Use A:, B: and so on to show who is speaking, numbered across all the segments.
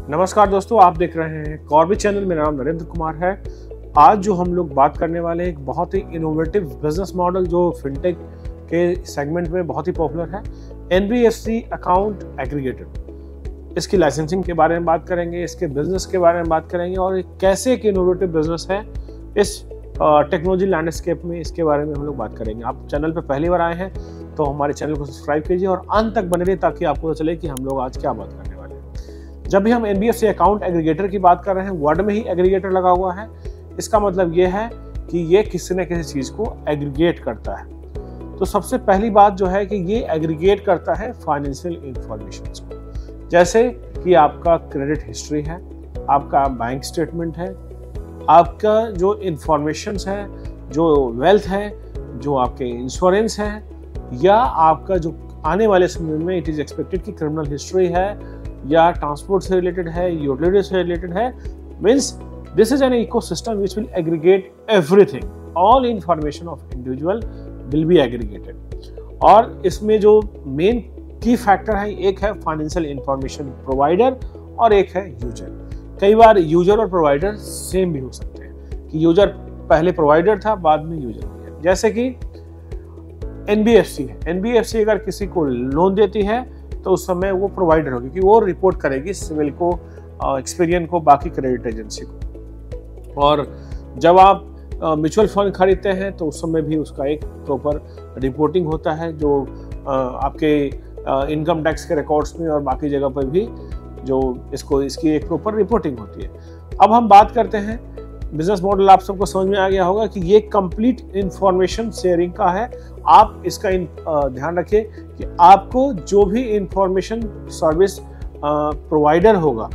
A: नमस्कार दोस्तों, आप देख रहे हैं कॉर्बेट चैनल। मेरा नाम नरेंद्र कुमार है। आज जो हम लोग बात करने वाले हैं एक बहुत ही इनोवेटिव बिजनेस मॉडल जो फिनटेक के सेगमेंट में बहुत ही पॉपुलर है, एनबीएफसी अकाउंट एग्रीगेटर। इसकी लाइसेंसिंग के बारे में बात करेंगे, इसके बिजनेस के बारे में बात करेंगे और कैसे एक इनोवेटिव बिजनेस है इस टेक्नोलॉजी लैंडस्केप में, इसके बारे में हम लोग बात करेंगे। आप चैनल पर पहली बार आए हैं तो हमारे चैनल को सब्सक्राइब कीजिए और अंत तक बने रहिए ताकि आपको पता चले कि हम लोग आज क्या बात करने वाले हैं। जब भी हम एनबीएफसी अकाउंट एग्रीगेटर की बात कर रहे हैं, वर्ड में ही एग्रीगेटर लगा हुआ है। इसका मतलब ये है कि ये किसी न किसी चीज़ को एग्रीगेट करता है। तो सबसे पहली बात जो है कि ये एग्रीगेट करता है फाइनेंशियल इंफॉर्मेशन को, जैसे कि आपका क्रेडिट हिस्ट्री है, आपका बैंक स्टेटमेंट है, आपका जो इंफॉर्मेशंस है, जो वेल्थ है, जो आपके इंश्योरेंस है, या आपका जो आने वाले समय में इट इज़ एक्सपेक्टेड कि क्रिमिनल हिस्ट्री है या ट्रांसपोर्ट से रिलेटेड है, यूटिलिटी से रिलेटेड है। Means this is an ecosystem which will aggregate everything, all information of individual will be aggregated. और इसमें जो मेन की फैक्टर है, एक है फाइनेंशियल इंफॉर्मेशन प्रोवाइडर और एक है यूजर। कई बार यूजर और प्रोवाइडर सेम भी हो सकते हैं कि यूजर पहले प्रोवाइडर था, बाद में यूजर हो गया। जैसे कि एनबीएफसी है, एनबीएफसी अगर किसी को लोन देती है तो उस समय वो प्रोवाइडर होगी कि वो रिपोर्ट करेगी सिविल को, एक्सपीरियन को, बाकी क्रेडिट एजेंसी को। और जब आप म्यूचुअल फंड खरीदते हैं तो उस समय भी उसका एक प्रॉपर रिपोर्टिंग होता है, जो आपके इनकम टैक्स के रिकॉर्ड्स में और बाकी जगह पर भी जो इसकी एक प्रॉपर रिपोर्टिंग होती है। अब हम बात करते हैं बिजनेस मॉडल। आप सबको समझ में आ गया होगा कि ये कंप्लीट इंफॉर्मेशन शेयरिंग का है। आप इसका ध्यान रखिए कि आपको जो भी इंफॉर्मेशन सर्विस प्रोवाइडर होगा,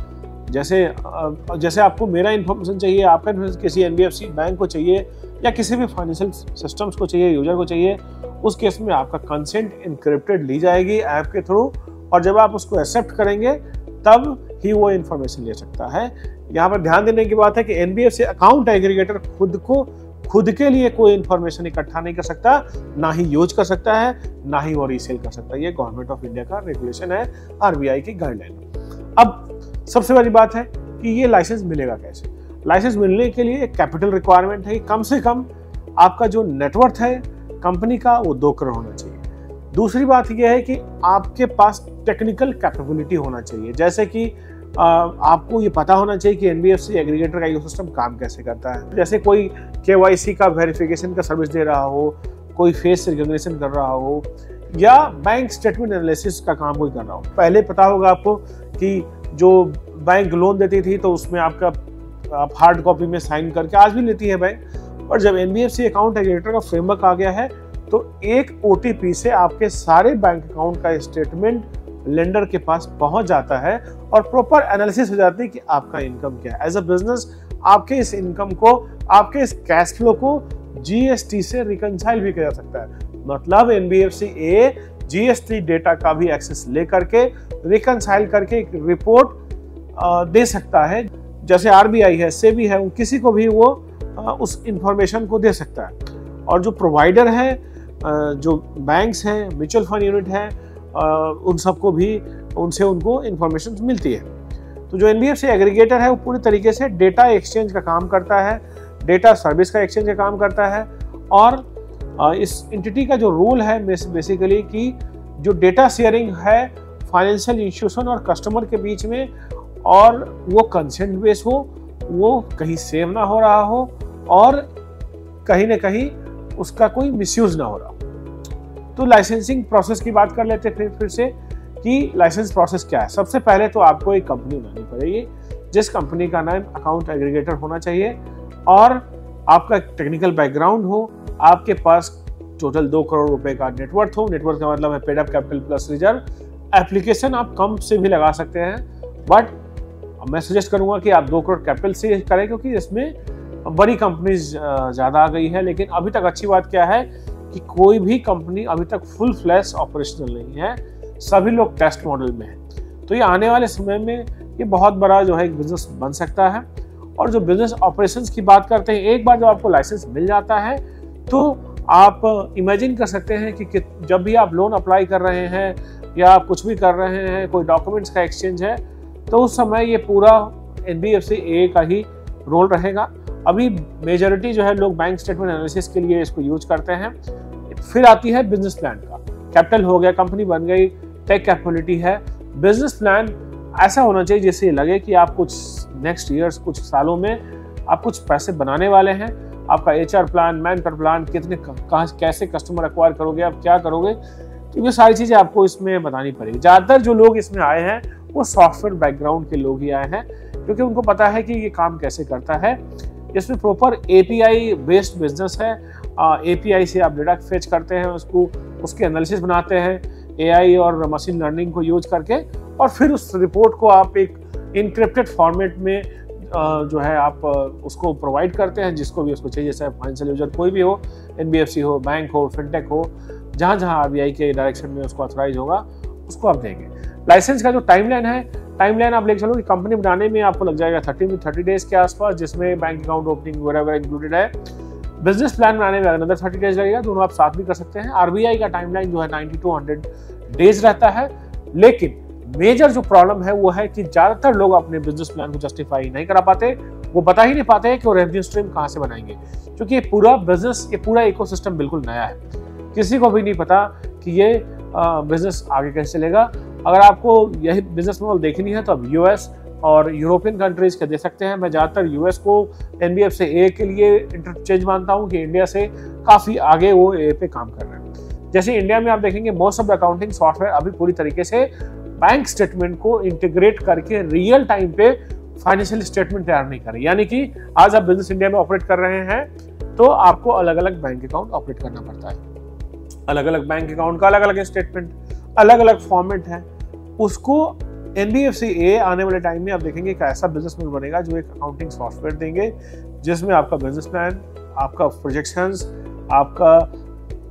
A: जैसे आपको मेरा इंफॉर्मेशन चाहिए, आपका किसी एनबीएफसी बैंक को चाहिए या किसी भी फाइनेंशियल सिस्टम्स को चाहिए, यूजर को चाहिए, उस केस में आपका कंसेंट इनक्रिप्टेड ली जाएगी ऐप के थ्रू, और जब आप उसको एक्सेप्ट करेंगे तब ही वो इंफॉर्मेशन ले सकता है। यहाँ पर ध्यान देने की बात है कि एनबीएफसी अकाउंट एग्रीगेटर खुद के लिए कोई इंफॉर्मेशन इकट्ठा नहीं कर सकता, ना ही यूज कर सकता है, ना ही वो रीसेल कर सकता है। ये गवर्नमेंट ऑफ इंडिया का रेगुलेशन है, आरबीआई की गाइडलाइन। अब सबसे बड़ी बात है कि ये लाइसेंस मिलेगा कैसे। लाइसेंस मिलने के लिए एक कैपिटल रिक्वायरमेंट है कि कम से कम आपका जो नेटवर्थ है कंपनी का वो 2 करोड़ होना चाहिए। दूसरी बात यह है कि आपके पास टेक्निकल कैपेबिलिटी होना चाहिए, जैसे कि आपको ये पता होना चाहिए कि एनबीएफसी एग्रीगेटर का इकोसिस्टम काम कैसे करता है। जैसे कोई केवाईसी का वेरिफिकेशन का सर्विस दे रहा हो, कोई फेस रिकॉग्निशन कर रहा हो, या बैंक स्टेटमेंट एनालिसिस का काम कोई कर रहा हो। पहले पता होगा आपको कि जो बैंक लोन देती थी तो उसमें आप हार्ड कॉपी में साइन करके, आज भी लेती है बैंक, और जब एनबीएफसी अकाउंट एग्रीगेटर का फ्रेमवर्क आ गया है तो एक ओटीपी से आपके सारे बैंक अकाउंट का स्टेटमेंट लेंडर के पास पहुंच जाता है और प्रॉपर एनालिसिस हो जाती है कि आपका इनकम क्या है। एज अ बिजनेस आपके इस इनकम को, आपके इस कैश फ्लो को जीएसटी से रिकंसाइल भी किया जा सकता है। मतलब एनबीएफसी जीएसटी डेटा का भी एक्सेस लेकर के रिकंसाइल करके एक रिपोर्ट दे सकता है। जैसे आरबीआई है, सेबी है, किसी को भी वो उस इंफॉर्मेशन को दे सकता है। और जो प्रोवाइडर है, जो बैंक्स हैं, म्यूचुअल फंड यूनिट है, उन सबको भी उनसे उनको इंफॉर्मेशन मिलती है। तो जो एनबीएफसी एग्रीगेटर है वो पूरी तरीके से डेटा एक्सचेंज का काम करता है, डेटा सर्विस का एक्सचेंज का काम करता है। और इस एंटिटी का जो रोल है बेसिकली कि जो डेटा शेयरिंग है फाइनेंशियल इंस्टीट्यूशन और कस्टमर के बीच में, और वो कंसेंट बेस हो, वो कहीं सेव ना हो रहा हो और कहीं ना कहीं उसका कोई मिसयूज ना हो रहा हो। तो लाइसेंसिंग प्रोसेस की बात कर लेते हैं फिर से कि लाइसेंस प्रोसेस क्या है। सबसे पहले तो आपको एक कंपनी बनानी पड़ेगी, जिस कंपनी का नाम अकाउंट एग्रीगेटर होना चाहिए, और आपका टेक्निकल बैकग्राउंड हो, आपके पास टोटल 2 करोड़ रुपए का नेटवर्थ हो। नेटवर्थ का मतलब है paid up capital plus reserve. Application आप कम से भी लगा सकते हैं, बट मैं सजेस्ट करूंगा कि आप 2 करोड़ कैपिटल से करें, क्योंकि इसमें बड़ी कंपनीज ज़्यादा आ गई है। लेकिन अभी तक अच्छी बात क्या है कि कोई भी कंपनी अभी तक फुल फ्लैश ऑपरेशनल नहीं है, सभी लोग टेस्ट मॉडल में हैं। तो ये आने वाले समय में ये बहुत बड़ा जो है एक बिजनेस बन सकता है। और जो बिजनेस ऑपरेशंस की बात करते हैं, एक बार जब आपको लाइसेंस मिल जाता है तो आप इमेजिन कर सकते हैं कि जब भी आप लोन अप्लाई कर रहे हैं या आप कुछ भी कर रहे हैं, कोई डॉक्यूमेंट्स का एक्सचेंज है, तो उस समय ये पूरा NBFC AA का ही रोल रहेगा। अभी मेजॉरिटी जो है लोग बैंक स्टेटमेंट एनालिसिस के लिए इसको यूज करते हैं। फिर आती है बिजनेस प्लान का, कैपिटल हो गया, कंपनी बन गई, टेक कैपेबिलिटी है। बिजनेस प्लान ऐसा होना चाहिए जिससे लगे कि आप कुछ नेक्स्ट ईयर्स, कुछ सालों में आप कुछ पैसे बनाने वाले हैं। आपका HR प्लान, मैनपावर प्लान, कितने कैसे कस्टमर एक्वायर करोगे, आप क्या करोगे, तो ये सारी चीज़ें आपको इसमें बतानी पड़ेगी। ज़्यादातर जो लोग इसमें आए हैं वो सॉफ्टवेयर बैकग्राउंड के लोग ही आए हैं, क्योंकि उनको पता है कि ये काम कैसे करता है। इसमें प्रॉपर API बेस्ड बिजनेस है। API से आप डेटा फेच करते हैं, उसके एनालिसिस बनाते हैं AI और मशीन लर्निंग को यूज करके, और फिर उस रिपोर्ट को आप एक इनक्रिप्टेड फॉर्मेट में जो है आप उसको प्रोवाइड करते हैं जिसको भी उसको चाहिए, जैसे फाइनेंशियल यूजर कोई भी हो, NBFC हो, बैंक हो, फिनटेक हो, जहाँ जहाँ RBI के डायरेक्शन में उसको ऑथराइज होगा उसको आप देंगे। लाइसेंस का जो टाइमलाइन है, टाइमलाइन आप लेके चलो कि कंपनी बनाने में आपको लग जाएगा 30 डेज के आसपास, जिसमें बैंक अकाउंट ओपनिंग वगैरह इंक्लूडेड है। बिजनेस प्लान बनाने में अनदर 30 डेज लगेगा, दोनों आप साथ भी कर सकते हैं। RBI का टाइमलाइन जो है 90 to 100 डेज रहता है। लेकिन मेजर जो प्रॉब्लम है वो है कि ज़्यादातर लोग अपने बिजनेस प्लान को जस्टिफाई नहीं करा पाते, वो बता ही नहीं पाते कि वो रेवेन्यू स्ट्रीम कहाँ से बनाएंगे, क्योंकि ये पूरा बिजनेस, ये पूरा इकोसिस्टम बिल्कुल नया है। किसी को भी नहीं पता कि ये बिजनेस आगे कैसे चलेगा। अगर आपको यही बिजनेस मॉडल देखनी है तो आप US और यूरोपियन कंट्रीज के दे सकते हैं। मैं ज़्यादातर US को NBFC AA के लिए इंटरचेंज मानता हूँ कि इंडिया से काफ़ी आगे वो AA पे काम कर रहे हैं। जैसे इंडिया में आप देखेंगे most of the accounting software अभी पूरी तरीके से बैंक स्टेटमेंट को इंटीग्रेट करके रियल टाइम पे फाइनेंशियल स्टेटमेंट तैयार नहीं कर रहे। यानी कि आज आप बिजनेस इंडिया में ऑपरेट कर रहे हैं तो आपको अलग अलग बैंक अकाउंट ऑपरेट करना पड़ता है। अलग अलग बैंक अकाउंट का अलग अलग स्टेटमेंट, अलग अलग फॉर्मेट है। उसको NBFC AA आने वाले टाइम में आप देखेंगे एक ऐसा बिजनेस मॉडल बनेगा जो एक अकाउंटिंग सॉफ्टवेयर देंगे जिसमें आपका बिजनेस प्लान, आपका प्रोजेक्शंस, आपका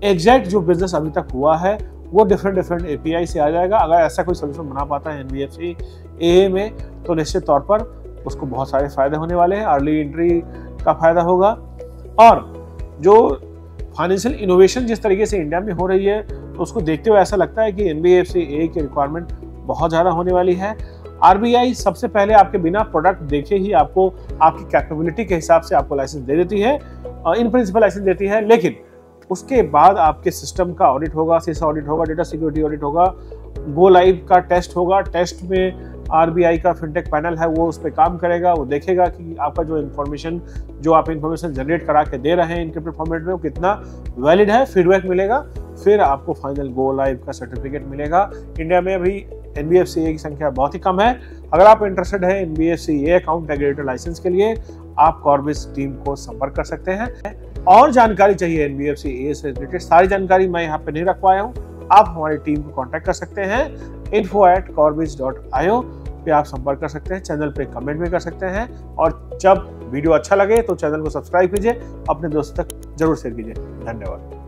A: एग्जैक्ट जो बिजनेस अभी तक हुआ है वो डिफरेंट API से आ जाएगा। अगर ऐसा कोई सोल्यूशन बना पाता है NBFC AA में तो निश्चित तौर पर उसको बहुत सारे फायदे होने वाले हैं। अर्ली एंट्री का फायदा होगा, और जो फाइनेंशियल इनोवेशन जिस तरीके से इंडिया में हो रही है तो उसको देखते हुए ऐसा लगता है कि NBFC AA की रिक्वायरमेंट बहुत ज़्यादा होने वाली है। RBI सबसे पहले आपके बिना प्रोडक्ट देखे ही आपको आपकी कैपेबिलिटी के हिसाब से आपको लाइसेंस दे देती है, इन प्रिंसिपल लाइसेंस देती है, लेकिन उसके बाद आपके सिस्टम का ऑडिट होगा, सीसा ऑडिट होगा, डेटा सिक्योरिटी ऑडिट होगा, गो लाइव का टेस्ट होगा। टेस्ट में RBI का फिनटेक पैनल है वो उस पर काम करेगा, वो देखेगा कि आपका जो आप इंफॉर्मेशन जनरेट करा के दे रहे हैं इनक्रिप्टेड फॉर्मेट में वो कितना वैलिड है, फीडबैक मिलेगा, फिर आपको फाइनल गो लाइव का सर्टिफिकेट मिलेगा। इंडिया में अभी NBFC AA की संख्या बहुत ही कम है। अगर आप इंटरेस्टेड है NBFC AA account aggregator license के लिए, आप कॉर्बिस टीम को संपर्क कर सकते हैं। और जानकारी चाहिए NBFC AA से रिलेटेड, सारी जानकारी मैं यहाँ पे नहीं रख पाया हूँ, आप हमारी टीम को कांटेक्ट कर सकते हैं। info@corbis.io पे आप संपर्क कर सकते हैं। चैनल पे कमेंट भी कर सकते हैं, और जब वीडियो अच्छा लगे तो चैनल को सब्सक्राइब कीजिए, अपने दोस्तों तक जरूर शेयर कीजिए। धन्यवाद।